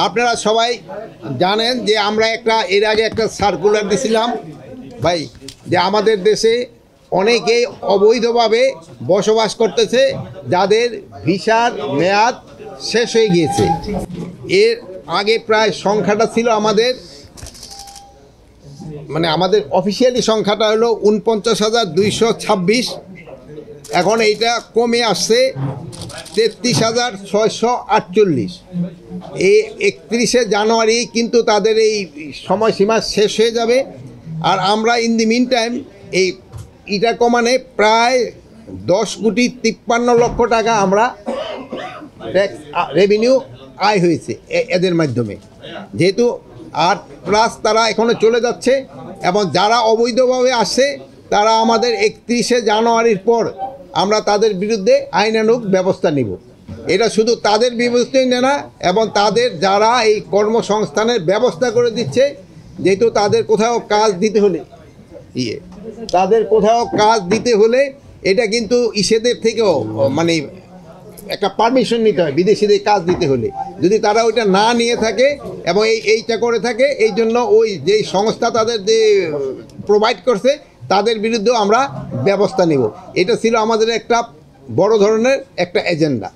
আপনারা সবাই জানেন যে আমরা এর আগে একটা সার্কুলার দিছিলাম ভাই, যে আমাদের দেশে অনেকেই অবৈধভাবে বসবাস করতেছে, যাদের ভিসার মেয়াদ শেষ হয়ে গিয়েছে। এর আগে প্রায় সংখ্যাটা ছিল আমাদের অফিসিয়ালি সংখ্যাটা হলো ৪৯,২২৬। এখন এইটা কমে আসছে ৩৩,৬৪৮। এই ৩১শে জানুয়ারি কিন্তু তাদের এই সময়সীমা শেষ হয়ে যাবে। আর আমরা ইন দি মিন টাইম এইটা কমানে প্রায় ১০,৫৩,০০,০০০ টাকা আমরা ট্যাক্স রেভিনিউ আয় হয়েছে এদের মাধ্যমে। যেহেতু আর প্লাস তারা এখনও চলে যাচ্ছে, এবং যারা অবৈধভাবে আসছে তারা আমাদের ৩১শে জানুয়ারির পর আমরা তাদের বিরুদ্ধে আইনানুগ ব্যবস্থা নিব। এটা শুধু তাদের বিরুদ্ধেই না, এবং তাদের যারা এই কর্মসংস্থানের ব্যবস্থা করে দিচ্ছে, যেহেতু তাদের কোথাও কাজ দিতে হলে এটা কিন্তু ইসেদের থেকেও একটা পারমিশন নিতে হয় বিদেশিদের কাজ দিতে হলে। যদি তারা ওইটা না নিয়ে থাকে এবং এইটা করে থাকে, এই জন্য ওই যেই সংস্থা তাদের যে প্রোভাইড করছে তাদের বিরুদ্ধেও আমরা ব্যবস্থা নেব। এটা ছিল আমাদের একটা বড় ধরনের একটা এজেন্ডা।